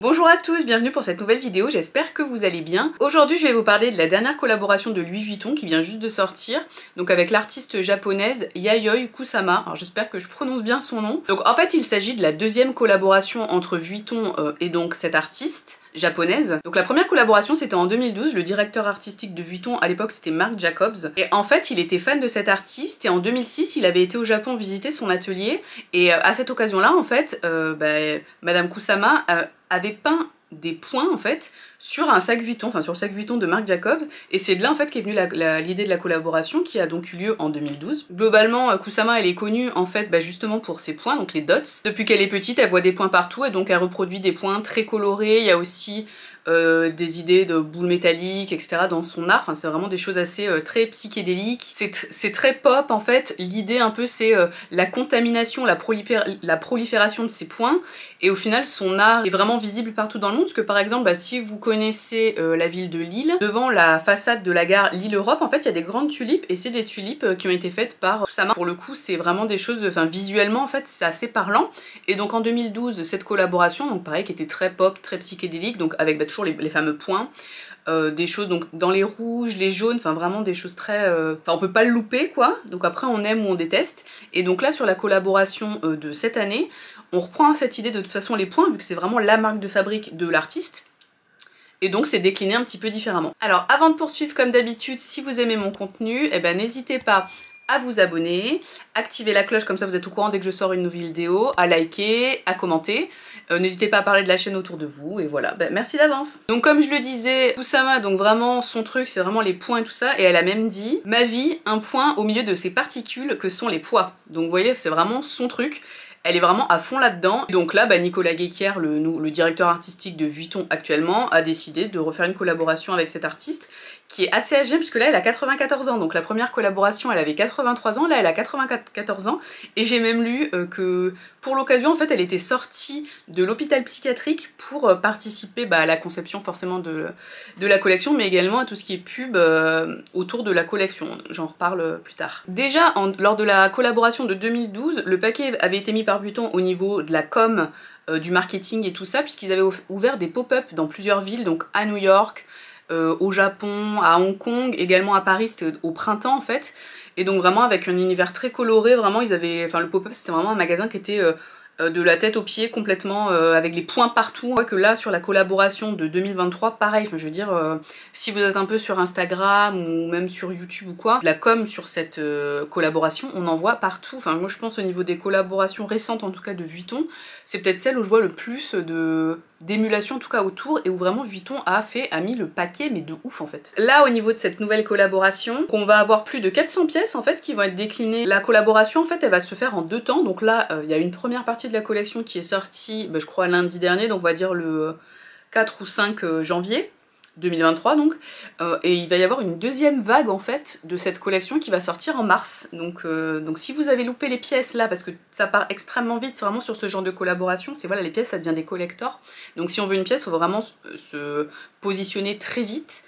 Bonjour à tous, bienvenue pour cette nouvelle vidéo, j'espère que vous allez bien. Aujourd'hui je vais vous parler de la dernière collaboration de Louis Vuitton qui vient juste de sortir, donc avec l'artiste japonaise Yayoi Kusama, alors j'espère que je prononce bien son nom. Donc en fait il s'agit de la deuxième collaboration entre Vuitton et donc cette artiste japonaise. Donc la première collaboration c'était en 2012, le directeur artistique de Vuitton à l'époque c'était Marc Jacobs, et en fait il était fan de cet artiste et en 2006 il avait été au Japon visiter son atelier et à cette occasion là en fait Madame Kusama avait peint des points en fait sur un sac Vuitton, enfin sur le sac Vuitton de Marc Jacobs, et c'est de là en fait qu'est venue l'idée de la collaboration qui a donc eu lieu en 2012. Globalement Kusama elle est connue en fait justement pour ses points, donc les dots. Depuis qu'elle est petite elle voit des points partout et donc elle reproduit des points très colorés, il y a aussi des idées de boules métalliques, etc. dans son art, enfin c'est vraiment des choses assez très psychédéliques, c'est très pop en fait, l'idée un peu c'est la contamination, la prolifération de ces points, et au final son art est vraiment visible partout dans le monde, parce que par exemple si vous connaissez la ville de Lille, devant la façade de la gare Lille-Europe, en fait il y a des grandes tulipes, et c'est des tulipes qui ont été faites par Kusama. Pour le coup c'est vraiment des choses, enfin visuellement en fait c'est assez parlant, et donc en 2012 cette collaboration, donc pareil qui était très pop, très psychédélique, donc avec toujours les fameux points, des choses donc dans les rouges, les jaunes, enfin vraiment des choses très... Enfin on peut pas le louper quoi, donc après on aime ou on déteste, et donc là sur la collaboration de cette année, on reprend cette idée de toute façon les points, vu que c'est vraiment la marque de fabrique de l'artiste, et donc c'est décliné un petit peu différemment. Alors avant de poursuivre, comme d'habitude, si vous aimez mon contenu, eh ben n'hésitez pas à vous abonner, activer la cloche comme ça vous êtes au courant dès que je sors une nouvelle vidéo, à liker, à commenter, n'hésitez pas à parler de la chaîne autour de vous, et voilà, merci d'avance. Donc comme je le disais, Kusama, donc vraiment son truc c'est vraiment les points et tout ça, et elle a même dit « Ma vie, un point au milieu de ces particules que sont les poids ». Donc vous voyez, c'est vraiment son truc. Elle est vraiment à fond là-dedans. Donc là, Nicolas Guéquier, le directeur artistique de Vuitton actuellement, a décidé de refaire une collaboration avec cet artiste qui est assez âgée, puisque là elle a 94 ans. Donc la première collaboration elle avait 83 ans, là elle a 94 ans. Et j'ai même lu que pour l'occasion en fait elle était sortie de l'hôpital psychiatrique pour participer à la conception forcément de la collection, mais également à tout ce qui est pub autour de la collection. J'en reparle plus tard. Déjà lors de la collaboration de 2012, le paquet avait été mis par Vuitton au niveau de la com, du marketing et tout ça, puisqu'ils avaient ouvert des pop-up dans plusieurs villes, donc à New York, au Japon, à Hong Kong, également à Paris, c'était au printemps en fait, et donc vraiment avec un univers très coloré, vraiment ils avaient, enfin le pop-up c'était vraiment un magasin qui était de la tête aux pieds complètement, avec les points partout. On voit que là sur la collaboration de 2023, pareil, enfin je veux dire, si vous êtes un peu sur Instagram ou même sur YouTube ou quoi, la com sur cette collaboration, on en voit partout. Enfin moi je pense au niveau des collaborations récentes en tout cas de Vuitton, c'est peut-être celle où je vois le plus d'émulation en tout cas autour, et où vraiment Vuitton a mis le paquet mais de ouf en fait. Là au niveau de cette nouvelle collaboration, on va avoir plus de 400 pièces en fait qui vont être déclinées. La collaboration en fait elle va se faire en deux temps, donc là il y a une première partie de la collection qui est sortie je crois lundi dernier, donc on va dire le 4 ou 5 janvier 2023 donc, et il va y avoir une deuxième vague en fait de cette collection qui va sortir en mars, donc si vous avez loupé les pièces là, parce que ça part extrêmement vite, c'est vraiment sur ce genre de collaboration, c'est voilà les pièces ça devient des collectors, donc si on veut une pièce il faut vraiment se positionner très vite.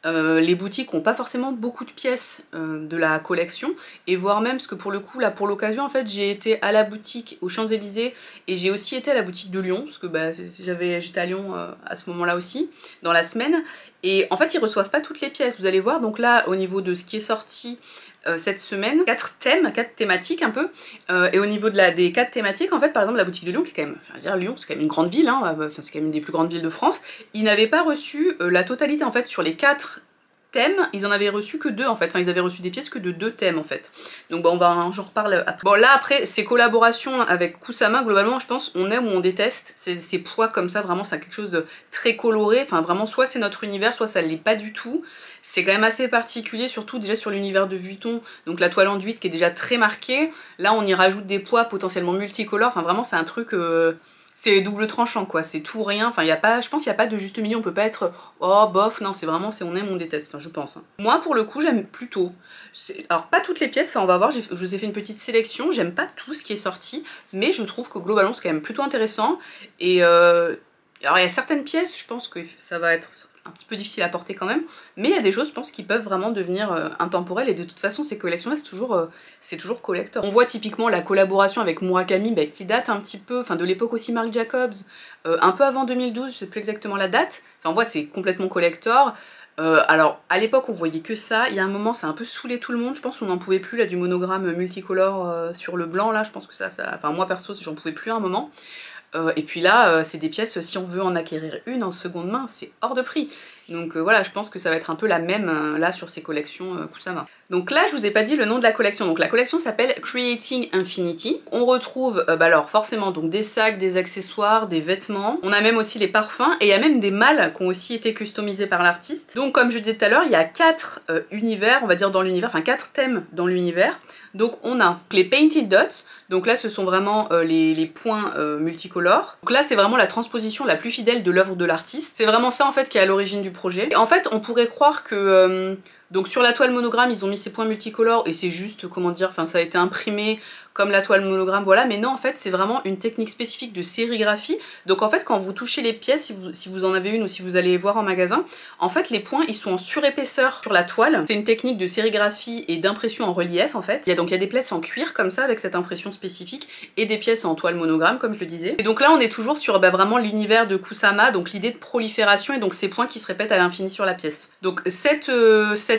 Les boutiques n'ont pas forcément beaucoup de pièces de la collection, et voire même, parce que pour le coup là pour l'occasion en fait j'ai été à la boutique aux Champs-Élysées, et j'ai aussi été à la boutique de Lyon, parce que j'étais à Lyon à ce moment là aussi, dans la semaine, et en fait ils reçoivent pas toutes les pièces, vous allez voir. Donc là au niveau de ce qui est sorti cette semaine, 4 thématiques un peu, et au niveau des 4 thématiques en fait, par exemple la boutique de Lyon qui est quand même, enfin dire Lyon c'est quand même une grande ville, hein, c'est quand même une des plus grandes villes de France, ils n'avaient pas reçu la totalité en fait sur les 4 thèmes, ils en avaient reçu que 2 en fait, enfin ils avaient reçu des pièces que de 2 thèmes en fait. Donc j'en reparle après. Bon là après, ces collaborations avec Kusama, globalement je pense on aime ou on déteste, ces poids comme ça, vraiment c'est quelque chose de très coloré, enfin vraiment soit c'est notre univers, soit ça l'est pas du tout. C'est quand même assez particulier, surtout déjà sur l'univers de Vuitton, donc la toile enduite qui est déjà très marquée, là on y rajoute des poids potentiellement multicolores, enfin vraiment c'est un truc... c'est double tranchant quoi, c'est tout rien, enfin je pense qu'il n'y a pas de juste milieu, on peut pas être oh bof, non c'est vraiment on aime on déteste, enfin je pense. Hein. Moi pour le coup j'aime plutôt, alors pas toutes les pièces, enfin on va voir, je vous ai fait une petite sélection, j'aime pas tout ce qui est sorti, mais je trouve que globalement c'est quand même plutôt intéressant, et alors il y a certaines pièces, je pense que ça va être un petit peu difficile à porter quand même, mais il y a des choses je pense qui peuvent vraiment devenir intemporelles et de toute façon ces collections là c'est toujours collector. On voit typiquement la collaboration avec Murakami qui date un petit peu, enfin de l'époque aussi Marc Jacobs, un peu avant 2012, je sais plus exactement la date, enfin on voit c'est complètement collector. Alors à l'époque on voyait que ça, il y a un moment ça a un peu saoulé tout le monde, je pense qu'on n'en pouvait plus là du monogramme multicolore sur le blanc là, je pense que enfin moi perso j'en pouvais plus à un moment. Et puis là, c'est des pièces, si on veut en acquérir une en seconde main, c'est hors de prix. Donc voilà, je pense que ça va être un peu la même là sur ces collections Kusama. Donc là, je vous ai pas dit le nom de la collection. Donc la collection s'appelle Creating Infinity. On retrouve alors forcément donc des sacs, des accessoires, des vêtements. On a même aussi les parfums et il y a même des malles qui ont aussi été customisés par l'artiste. Donc comme je disais tout à l'heure, il y a 4 univers, on va dire dans l'univers, enfin 4 thèmes dans l'univers. Donc on a les Painted Dots. Donc là ce sont vraiment les points multicolores. Donc là c'est vraiment la transposition la plus fidèle de l'œuvre de l'artiste. C'est vraiment ça en fait qui est à l'origine du projet. Et en fait on pourrait croire que donc sur la toile monogramme ils ont mis ces points multicolores et c'est juste comment dire, enfin ça a été imprimé comme la toile monogramme, voilà, mais non en fait c'est vraiment une technique spécifique de sérigraphie. Donc en fait quand vous touchez les pièces, si vous en avez une ou si vous allez voir en magasin, en fait les points ils sont en surépaisseur sur la toile. C'est une technique de sérigraphie et d'impression en relief en fait. Il y a des pièces en cuir comme ça avec cette impression spécifique et des pièces en toile monogramme comme je le disais. Et donc là on est toujours sur vraiment l'univers de Kusama, donc l'idée de prolifération et donc ces points qui se répètent à l'infini sur la pièce. Donc cette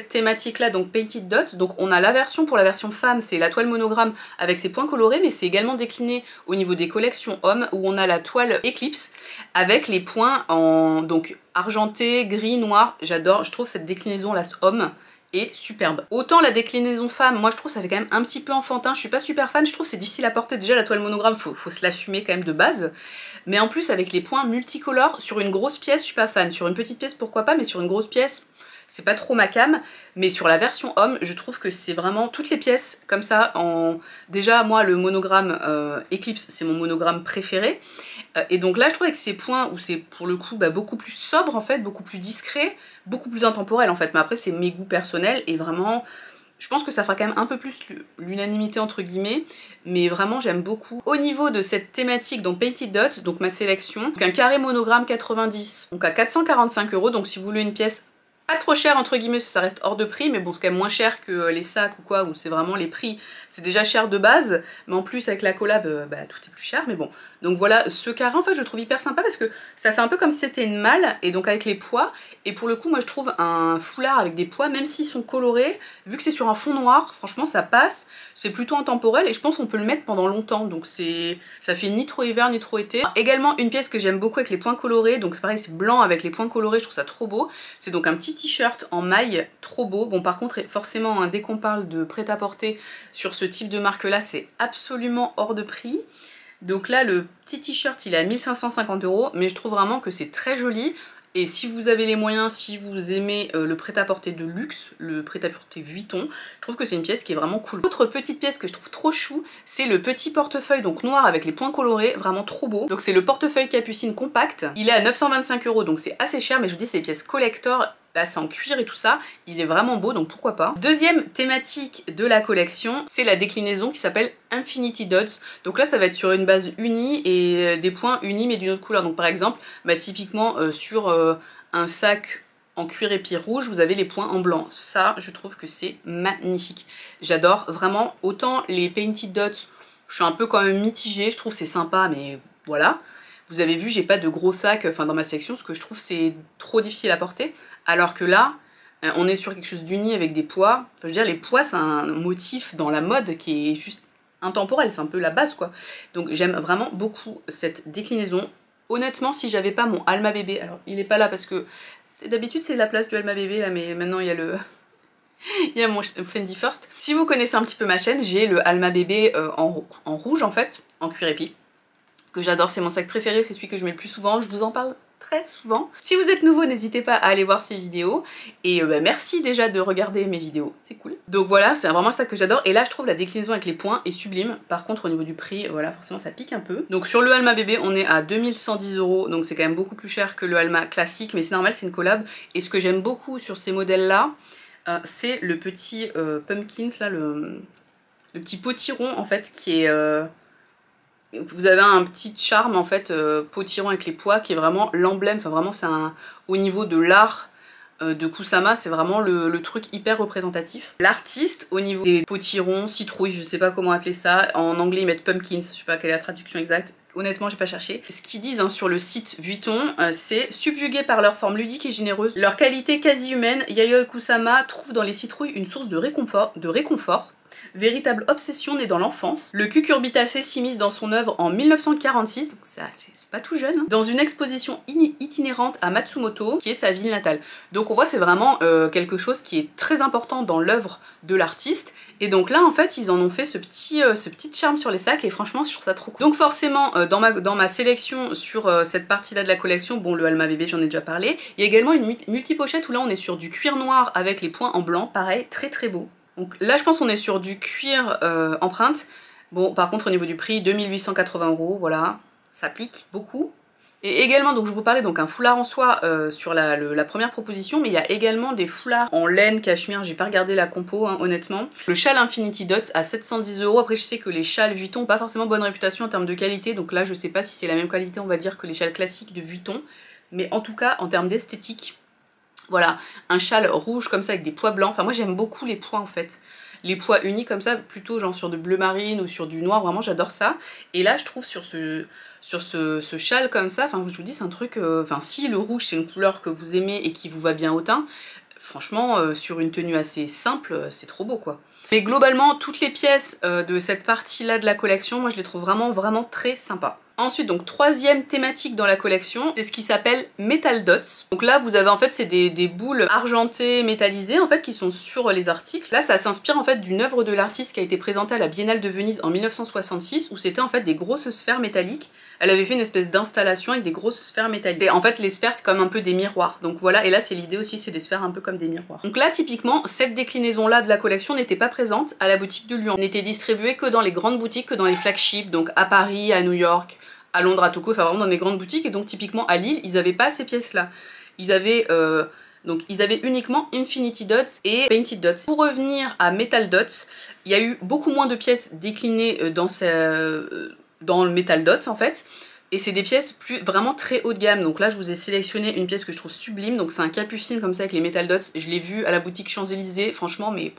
thématique là, donc Painted Dots, donc on a la version pour la version femme, c'est la toile monogramme avec ces points colorés, mais c'est également décliné au niveau des collections hommes où on a la toile Eclipse avec les points en donc argenté, gris, noir. J'adore, je trouve cette déclinaison là homme est superbe. Autant la déclinaison femme, moi je trouve ça fait quand même un petit peu enfantin, je suis pas super fan, je trouve c'est difficile à porter, déjà la toile monogramme faut se l'assumer quand même de base, mais en plus avec les points multicolores, sur une grosse pièce je suis pas fan, sur une petite pièce pourquoi pas, mais sur une grosse pièce c'est pas trop ma cam, mais sur la version homme, je trouve que c'est vraiment toutes les pièces comme ça. Déjà, moi, le monogramme Eclipse, c'est mon monogramme préféré. Et donc là, je trouve avec ces points où c'est pour le coup beaucoup plus sobre en fait, beaucoup plus discret, beaucoup plus intemporel en fait. Mais après, c'est mes goûts personnels et vraiment, je pense que ça fera quand même un peu plus l'unanimité entre guillemets, mais vraiment j'aime beaucoup. Au niveau de cette thématique dans Painted Dots, donc ma sélection, donc un carré monogramme 90, donc à 445 €, donc si vous voulez une pièce pas trop cher entre guillemets, ça reste hors de prix, mais bon c'est quand même moins cher que les sacs ou quoi, où c'est vraiment les prix, c'est déjà cher de base, mais en plus avec la collab, tout est plus cher, mais bon. Donc voilà, ce carré en fait je le trouve hyper sympa parce que ça fait un peu comme si c'était une malle, et donc avec les pois, et pour le coup moi je trouve un foulard avec des pois, même s'ils sont colorés, vu que c'est sur un fond noir, franchement ça passe, c'est plutôt intemporel, et je pense qu'on peut le mettre pendant longtemps, donc ça fait ni trop hiver ni trop été. Également une pièce que j'aime beaucoup avec les points colorés, donc c'est pareil, c'est blanc avec les points colorés, je trouve ça trop beau, c'est donc un petit t-shirt en maille, trop beau. Bon par contre forcément dès qu'on parle de prêt-à-porter sur ce type de marque là, c'est absolument hors de prix. Donc là le petit t-shirt il est à 1550 €, mais je trouve vraiment que c'est très joli. Et si vous avez les moyens, si vous aimez le prêt-à-porter de luxe, le prêt-à-porter Vuitton, je trouve que c'est une pièce qui est vraiment cool. Autre petite pièce que je trouve trop chou, c'est le petit portefeuille donc noir avec les points colorés, vraiment trop beau. Donc c'est le portefeuille Capucine compact, il est à 925 €, donc c'est assez cher, mais je vous dis c'est des pièces collector. Là c'est en cuir et tout ça, il est vraiment beau donc pourquoi pas. Deuxième thématique de la collection, c'est la déclinaison qui s'appelle Infinity Dots. Donc là ça va être sur une base unie et des points unis mais d'une autre couleur. Donc par exemple, typiquement sur un sac en cuir épi rouge, vous avez les points en blanc. Ça je trouve que c'est magnifique. J'adore vraiment, autant les Painted Dots, je suis un peu quand même mitigée, je trouve c'est sympa mais voilà. Vous avez vu, j'ai pas de gros sacs dans ma section, parce que je trouve c'est trop difficile à porter. Alors que là, on est sur quelque chose d'uni avec des pois. Enfin, je veux dire, les pois, c'est un motif dans la mode qui est juste intemporel, c'est un peu la base, quoi. Donc j'aime vraiment beaucoup cette déclinaison. Honnêtement, si j'avais pas mon Alma Bébé, alors il est pas là parce que d'habitude c'est la place du Alma Bébé, là, mais maintenant il y a le... il y a mon Fendi First. Si vous connaissez un petit peu ma chaîne, j'ai le Alma Bébé en rouge, en fait, en cuir épi, que j'adore, c'est mon sac préféré, c'est celui que je mets le plus souvent, je vous en parle très souvent. Si vous êtes nouveau, n'hésitez pas à aller voir ces vidéos, et merci déjà de regarder mes vidéos, c'est cool. Donc voilà, c'est vraiment ça que j'adore, et là je trouve la déclinaison avec les points est sublime. Par contre au niveau du prix, voilà, forcément ça pique un peu. Donc sur le Alma Bébé, on est à 2110 €, donc c'est quand même beaucoup plus cher que le Alma classique, mais c'est normal, c'est une collab, et ce que j'aime beaucoup sur ces modèles là, c'est le petit Pumpkins là, le petit potiron en fait qui est Vous avez un petit charme en fait potiron avec les pois qui est vraiment l'emblème, enfin vraiment c'est un... au niveau de l'art de Kusama, c'est vraiment le truc hyper représentatif. L'artiste, au niveau des potirons, citrouilles, je sais pas comment appeler ça, en anglais ils mettent pumpkins, je sais pas quelle est la traduction exacte, honnêtement j'ai pas cherché. Ce qu'ils disent hein, sur le site Vuitton, c'est subjugués par leur forme ludique et généreuse, leur qualité quasi humaine, Yayoi Kusama trouve dans les citrouilles une source de réconfort. Véritable obsession née dans l'enfance. Le cucurbitacé s'immisce dans son œuvre en 1946, c'est pas tout jeune, hein, dans une exposition itinérante à Matsumoto, qui est sa ville natale. Donc on voit c'est vraiment quelque chose qui est très important dans l'œuvre de l'artiste. Et donc là en fait ils en ont fait ce petit charme sur les sacs et franchement je trouve ça trop cool. Donc forcément dans ma sélection sur cette partie là de la collection, bon le Alma bébé j'en ai déjà parlé, il y a également une multipochette où là on est sur du cuir noir avec les points en blanc, pareil très très beau. Donc là je pense qu'on est sur du cuir empreinte. Bon par contre au niveau du prix 2880 €, voilà, ça pique beaucoup. Et également donc je vous parlais donc un foulard en soie sur la première proposition, mais il y a également des foulards en laine cachemire, j'ai pas regardé la compo hein, honnêtement. Le châle Infinity Dots à 710 €, après je sais que les châles Vuitton n'ont pas forcément bonne réputation en termes de qualité, donc là je sais pas si c'est la même qualité on va dire que les châles classiques de Vuitton, mais en tout cas en termes d'esthétique, voilà, un châle rouge comme ça avec des pois blancs, enfin moi j'aime beaucoup les pois en fait. Les pois unis comme ça, plutôt genre sur de bleu marine ou sur du noir, vraiment j'adore ça. Et là je trouve sur ce châle comme ça, enfin je vous dis c'est un truc, enfin si le rouge c'est une couleur que vous aimez et qui vous va bien au teint, franchement sur une tenue assez simple, c'est trop beau quoi. Mais globalement toutes les pièces de cette partie là de la collection, moi je les trouve vraiment très sympas. Ensuite donc troisième thématique dans la collection, c'est ce qui s'appelle Metal Dots. Donc là vous avez en fait c'est des boules argentées métallisées en fait qui sont sur les articles. Là ça s'inspire en fait d'une œuvre de l'artiste qui a été présentée à la Biennale de Venise en 1966 où c'était en fait des grosses sphères métalliques. Elle avait fait une espèce d'installation avec des grosses sphères métalliques. Et en fait les sphères c'est comme un peu des miroirs. Donc voilà, et là c'est l'idée aussi, c'est des sphères un peu comme des miroirs. Donc là typiquement cette déclinaison là de la collection n'était pas présente à la boutique de Lyon. Elle n'était distribuée que dans les grandes boutiques, que dans les flagships, donc à Paris, à New York, à Londres, à Tokyo, enfin vraiment dans des grandes boutiques. Et donc typiquement à Lille ils n'avaient pas ces pièces là. Ils avaient uniquement Infinity Dots et Painted Dots. Pour revenir à Metal Dots, il y a eu beaucoup moins de pièces déclinées dans le Metal Dots en fait. Et c'est des pièces vraiment très haut de gamme. Donc là je vous ai sélectionné une pièce que je trouve sublime. Donc c'est un capucine comme ça avec les Metal Dots. Je l'ai vu à la boutique Champs-Élysées, franchement mais...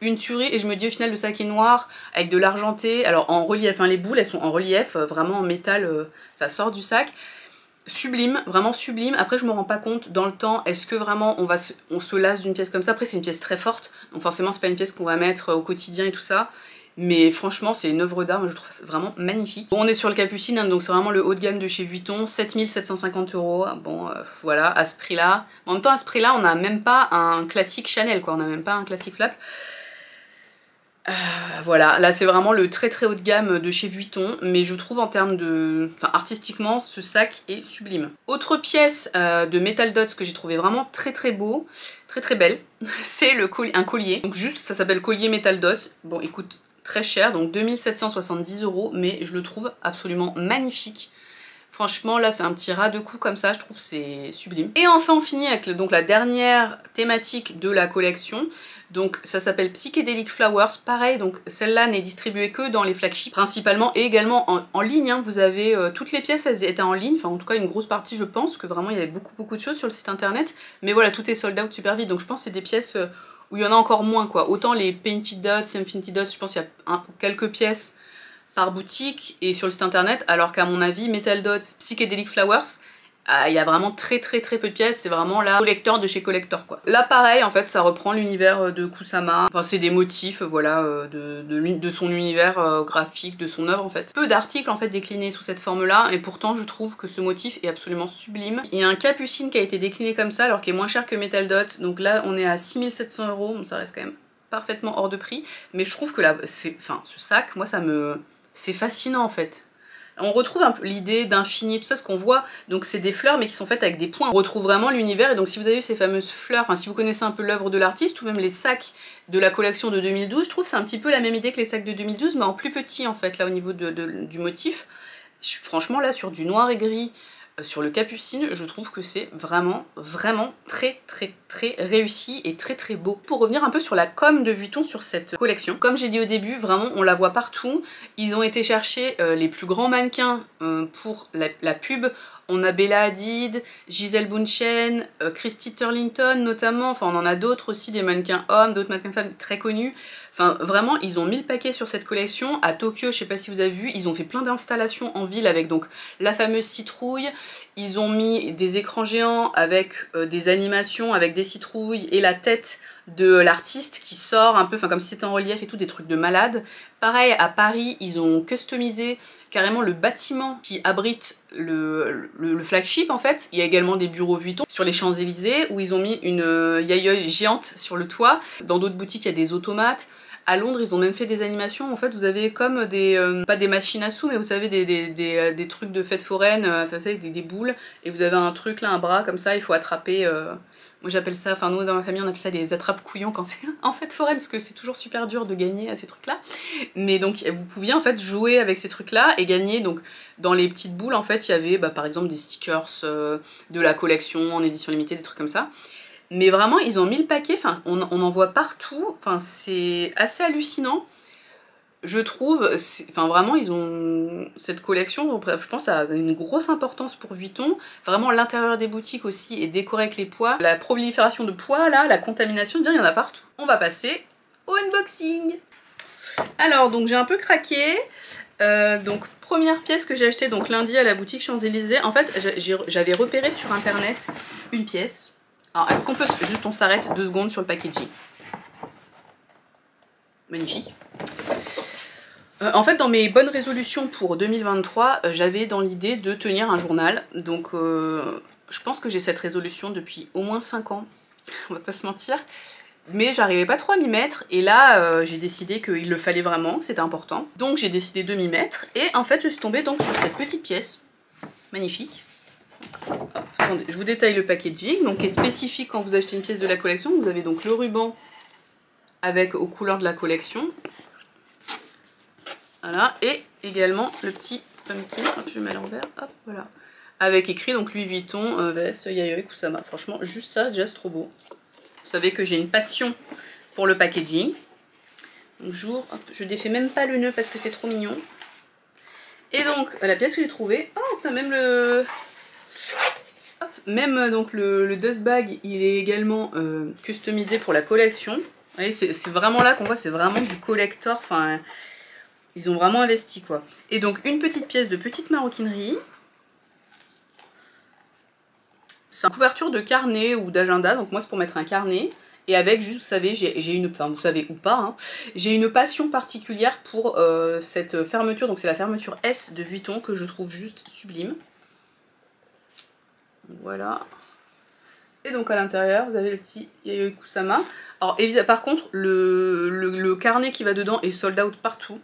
une tuerie, et je me dis au final le sac est noir avec de l'argenté, alors en relief, enfin les boules elles sont en relief, vraiment en métal, ça sort du sac. Sublime, vraiment sublime. Après je me rends pas compte dans le temps, est-ce que vraiment on se lasse d'une pièce comme ça. Après c'est une pièce très forte, donc forcément c'est pas une pièce qu'on va mettre au quotidien et tout ça. Mais franchement c'est une œuvre d'art, je trouve ça vraiment magnifique. Bon, on est sur le capucine, hein, donc c'est vraiment le haut de gamme de chez Vuitton, 7750 €. Bon voilà, à ce prix là. En même temps à ce prix là on n'a même pas un classique Chanel quoi, on n'a même pas un classique flap. Voilà, là c'est vraiment le très haut de gamme de chez Vuitton, mais je trouve en termes de... Enfin, artistiquement, ce sac est sublime. Autre pièce de Metal Dots que j'ai trouvé vraiment très beau, très belle, c'est un collier. Donc juste, ça s'appelle collier Metal Dots. Bon, il coûte très cher, donc 2770 €, mais je le trouve absolument magnifique. Franchement là c'est un petit ras de cou comme ça, je trouve c'est sublime. Et enfin on finit avec donc la dernière thématique de la collection. Donc ça s'appelle Psychedelic Flowers, pareil, donc celle-là n'est distribuée que dans les flagships principalement, et également en ligne, hein. Vous avez toutes les pièces, elles étaient en ligne, enfin en tout cas une grosse partie je pense, que vraiment il y avait beaucoup de choses sur le site internet, mais voilà tout est sold out super vite, donc je pense que c'est des pièces où il y en a encore moins quoi. Autant les Painted Dots, Infinity Dots, je pense qu'il y a quelques pièces par boutique et sur le site internet, alors qu'à mon avis Metal Dots, Psychedelic Flowers, il y a vraiment très peu de pièces, c'est vraiment la collector de chez collector quoi. Là pareil en fait ça reprend l'univers de Kusama, enfin c'est des motifs voilà de son univers graphique, de son œuvre en fait. Peu d'articles en fait déclinés sous cette forme là, et pourtant je trouve que ce motif est absolument sublime. Il y a un capucine qui a été décliné comme ça alors qu'il est moins cher que Metal Dot, donc là on est à 6700 €, donc ça reste quand même parfaitement hors de prix, mais je trouve que là, ce sac, moi c'est fascinant en fait. On retrouve un peu l'idée d'infini, tout ça, ce qu'on voit, donc c'est des fleurs mais qui sont faites avec des points. On retrouve vraiment l'univers, et donc si vous avez vu ces fameuses fleurs, enfin si vous connaissez un peu l'œuvre de l'artiste, ou même les sacs de la collection de 2012, je trouve c'est un petit peu la même idée que les sacs de 2012, mais en plus petit en fait, là au niveau du motif. Franchement là sur du noir et gris, sur le Capucine, je trouve que c'est vraiment très réussi et très beau. Pour revenir un peu sur la com de Vuitton sur cette collection, comme j'ai dit au début, vraiment on la voit partout. Ils ont été chercher les plus grands mannequins pour la pub. On a Bella Hadid, Gisèle Bündchen, Christy Turlington notamment, enfin on en a d'autres aussi, des mannequins hommes, d'autres mannequins femmes très connus. Enfin vraiment ils ont mis le paquet sur cette collection. À Tokyo, je sais pas si vous avez vu, ils ont fait plein d'installations en ville avec donc la fameuse citrouille. Ils ont mis des écrans géants avec des animations, avec des citrouilles et la tête de l'artiste qui sort un peu, enfin comme si c'était en relief et tout, des trucs de malade. Pareil à Paris, ils ont customisé carrément le bâtiment qui abrite le flagship en fait. Il y a également des bureaux Vuitton sur les Champs-Élysées où ils ont mis une yayoi géante sur le toit. Dans d'autres boutiques, il y a des automates. À Londres, ils ont même fait des animations. En fait, vous avez comme des... pas des machines à sous, mais vous savez, des trucs de fête foraine, avec des boules. Et vous avez un truc là, un bras comme ça, il faut attraper... Moi j'appelle ça, enfin nous dans ma famille on appelle ça des attrape-couillons quand c'est en fête foraine, parce que c'est toujours super dur de gagner à ces trucs-là. Mais donc vous pouviez en fait jouer avec ces trucs-là et gagner. Donc dans les petites boules en fait il y avait par exemple des stickers de la collection en édition limitée, des trucs comme ça. Mais vraiment ils ont mis le paquet, enfin on en voit partout, enfin c'est assez hallucinant. Je trouve, enfin vraiment ils ont cette collection, je pense ça a une grosse importance pour Vuitton. Vraiment l'intérieur des boutiques aussi est décoré avec les pois. La prolifération de pois là, la contamination, il y en a partout. On va passer au unboxing. Alors donc j'ai un peu craqué. Donc première pièce que j'ai achetée donc lundi à la boutique Champs-Élysées. En fait j'avais repéré sur internet une pièce. Alors est-ce qu'on peut juste, on s'arrête 2 secondes sur le packaging. Magnifique. En fait, dans mes bonnes résolutions pour 2023, j'avais dans l'idée de tenir un journal. Donc, je pense que j'ai cette résolution depuis au moins 5 ans, on va pas se mentir. Mais j'arrivais pas trop à m'y mettre, et là, j'ai décidé qu'il le fallait vraiment, que c'était important. Donc j'ai décidé de m'y mettre, et en fait, je suis tombée donc sur cette petite pièce, magnifique. Hop, attendez, je vous détaille le packaging, donc qui est spécifique quand vous achetez une pièce de la collection. Vous avez donc le ruban avec aux couleurs de la collection. Voilà, et également le petit pumpkin, hop, je mets à l'envers, hop, voilà. Avec écrit donc Louis Vuitton vs Yayoi Kusama. Franchement, juste ça, déjà c'est trop beau. Vous savez que j'ai une passion pour le packaging. Donc je défais même pas le nœud parce que c'est trop mignon. Et donc, la pièce que j'ai trouvée, oh, t'as même le... Hop, même donc le dust bag, il est également customisé pour la collection. Vous voyez, c'est vraiment là qu'on voit, c'est vraiment du collector, enfin... Ils ont vraiment investi quoi. Et donc une petite pièce de petite maroquinerie. C'est une couverture de carnet ou d'agenda, donc moi c'est pour mettre un carnet. Et avec juste, vous savez, j'ai une, enfin vous savez ou pas, hein, j'ai une passion particulière pour cette fermeture. Donc c'est la fermeture S de Vuitton que je trouve juste sublime. Voilà. Et donc à l'intérieur, vous avez le petit Yayoi Kusama. Alors évidemment, par contre, le carnet qui va dedans est sold out partout.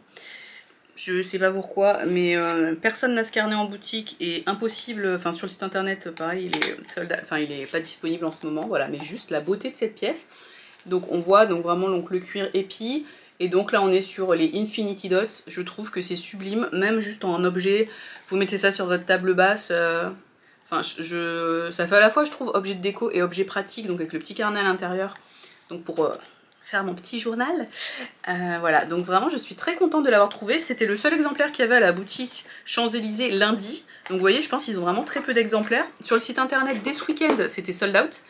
Je sais pas pourquoi, mais personne n'a ce carnet en boutique et impossible, enfin sur le site internet, pareil, il est pas disponible en ce moment, voilà, mais juste la beauté de cette pièce. Donc on voit donc vraiment donc, le cuir épi, et donc là on est sur les Infinity Dots, je trouve que c'est sublime, même juste en objet, vous mettez ça sur votre table basse, enfin ça fait à la fois je trouve objet de déco et objet pratique, donc avec le petit carnet à l'intérieur, donc pour... faire mon petit journal. Voilà, donc vraiment je suis très contente de l'avoir trouvé. C'était le seul exemplaire qu'il y avait à la boutique Champs-Élysées lundi. Donc vous voyez, je pense qu'ils ont vraiment très peu d'exemplaires. Sur le site internet dès ce week-end, c'était sold out.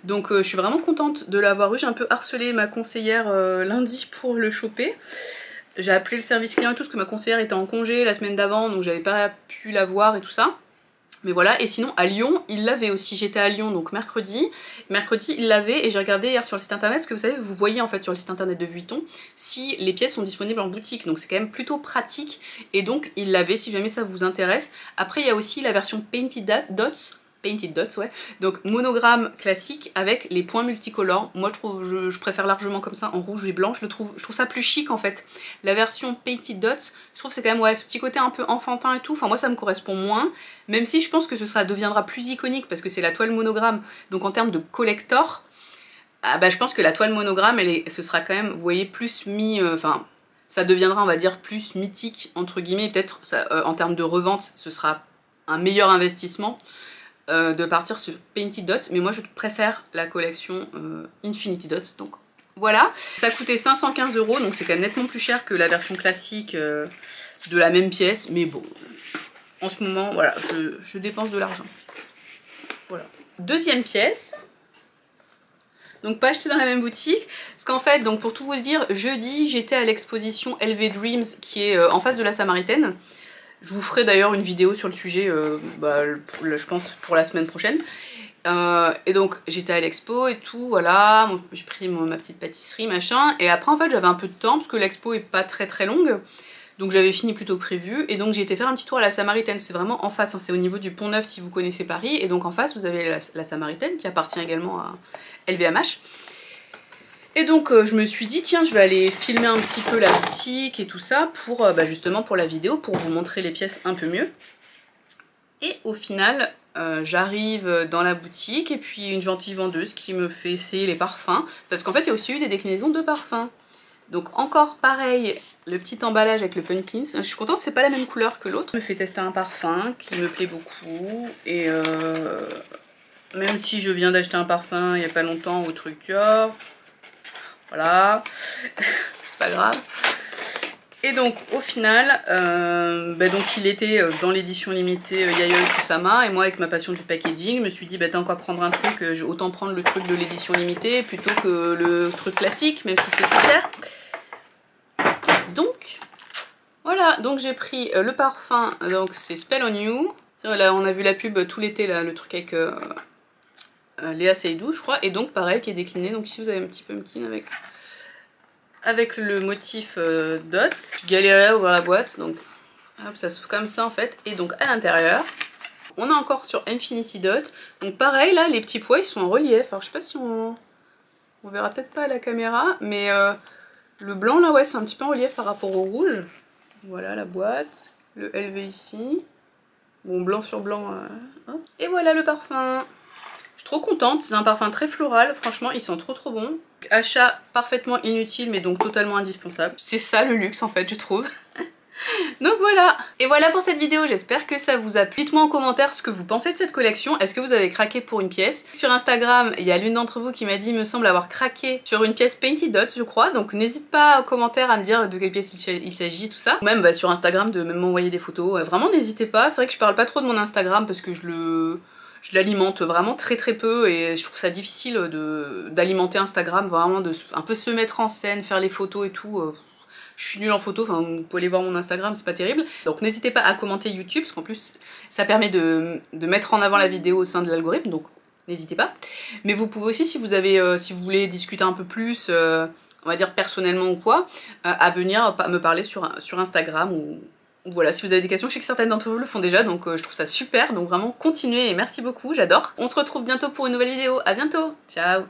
Donc je suis vraiment contente de l'avoir eu. J'ai un peu harcelé ma conseillère lundi pour le choper. J'ai appelé le service client et tout, parce que ma conseillère était en congé la semaine d'avant, donc j'avais pas pu la voir et tout ça. Mais voilà, et sinon à Lyon, il l'avait aussi. J'étais à Lyon donc mercredi. Mercredi, il l'avait, et j'ai regardé hier sur le site internet, parce que vous savez, vous voyez en fait sur le site internet de Vuitton si les pièces sont disponibles en boutique. Donc c'est quand même plutôt pratique. Et donc il l'avait si jamais ça vous intéresse. Après il y a aussi la version Painted Dots, ouais. Donc monogramme classique avec les points multicolores. Moi je préfère largement comme ça, en rouge et blanc. Je trouve ça plus chic en fait. La version Painted Dots, je trouve c'est quand même ouais, ce petit côté un peu enfantin et tout. Enfin moi ça me correspond moins. Même si je pense que ça deviendra plus iconique parce que c'est la toile monogramme. Donc en termes de collector, je pense que la toile monogramme, ce sera quand même, vous voyez, plus enfin ça deviendra on va dire plus mythique entre guillemets. Peut-être en termes de revente, ce sera un meilleur investissement de partir sur Painted Dots, mais moi je préfère la collection Infinity Dots, donc voilà. Ça coûtait 515 €, donc c'est quand même nettement plus cher que la version classique de la même pièce, mais bon, en ce moment, voilà, je dépense de l'argent. Voilà. Deuxième pièce. Donc pas acheté dans la même boutique, parce qu'en fait, donc pour tout vous dire, jeudi j'étais à l'exposition LV Dreams qui est en face de la Samaritaine. Je vous ferai d'ailleurs une vidéo sur le sujet, je pense pour la semaine prochaine. Et donc j'étais à l'expo et tout, voilà, j'ai pris ma petite pâtisserie, machin, et après en fait j'avais un peu de temps parce que l'expo est pas très longue, donc j'avais fini plus tôt que prévu, et donc j'ai été faire un petit tour à la Samaritaine, c'est vraiment en face, hein, c'est au niveau du Pont Neuf si vous connaissez Paris, et donc en face vous avez la Samaritaine qui appartient également à LVMH. Et donc je me suis dit tiens je vais aller filmer un petit peu la boutique et tout ça pour justement pour la vidéo, pour vous montrer les pièces un peu mieux. Et au final j'arrive dans la boutique et puis une gentille vendeuse qui me fait essayer les parfums, parce qu'en fait il y a aussi eu des déclinaisons de parfums. Donc encore pareil, le petit emballage avec le pumpkin, je suis contente, c'est pas la même couleur que l'autre. Me fait tester un parfum qui me plaît beaucoup, et même si je viens d'acheter un parfum il y a pas longtemps au truc Dior, voilà, c'est pas grave. Et donc au final, donc il était dans l'édition limitée Yayoi Kusama, et moi avec ma passion du packaging, je me suis dit tant qu'à prendre un truc, autant prendre le truc de l'édition limitée plutôt que le truc classique, même si c'est plus cher. Donc voilà, donc j'ai pris le parfum, donc c'est Spell on You. Là on a vu la pub tout l'été, le truc avec Léa Seydoux je crois, et donc pareil qui est décliné, donc ici vous avez un petit pumpkin avec le motif dots. Je galérais à ouvrir la boîte, donc hop, ça s'ouvre comme ça en fait, et donc à l'intérieur on a encore sur Infinity Dots, donc pareil là les petits pois ils sont en relief, alors je sais pas si on verra peut-être pas à la caméra, mais le blanc là ouais c'est un petit peu en relief par rapport au rouge. Voilà la boîte, le LV ici, bon blanc sur blanc, et voilà le parfum. Je suis trop contente, c'est un parfum très floral, franchement il sent trop bon. Achat parfaitement inutile mais donc totalement indispensable. C'est ça le luxe en fait je trouve. Donc voilà. Et voilà pour cette vidéo, j'espère que ça vous a plu. Dites-moi en commentaire ce que vous pensez de cette collection. Est-ce que vous avez craqué pour une pièce? Sur Instagram, il y a l'une d'entre vous qui m'a dit, me semble avoir craqué sur une pièce Painted Dots je crois. Donc n'hésite pas en commentaire à me dire de quelle pièce il s'agit, tout ça. Ou même sur Instagram de m'envoyer des photos. Vraiment n'hésitez pas. C'est vrai que je parle pas trop de mon Instagram parce que je l'alimente vraiment très peu, et je trouve ça difficile d'alimenter Instagram, vraiment de un peu se mettre en scène, faire les photos et tout. Je suis nulle en photo, enfin vous pouvez aller voir mon Instagram, c'est pas terrible. Donc n'hésitez pas à commenter YouTube, parce qu'en plus ça permet de mettre en avant la vidéo au sein de l'algorithme, donc n'hésitez pas. Mais vous pouvez aussi, si vous voulez discuter un peu plus, on va dire personnellement ou quoi, à venir me parler sur Instagram ou voilà, si vous avez des questions, je sais que certaines d'entre vous le font déjà, donc je trouve ça super, donc vraiment continuez et merci beaucoup, j'adore. On se retrouve bientôt pour une nouvelle vidéo, à bientôt, ciao.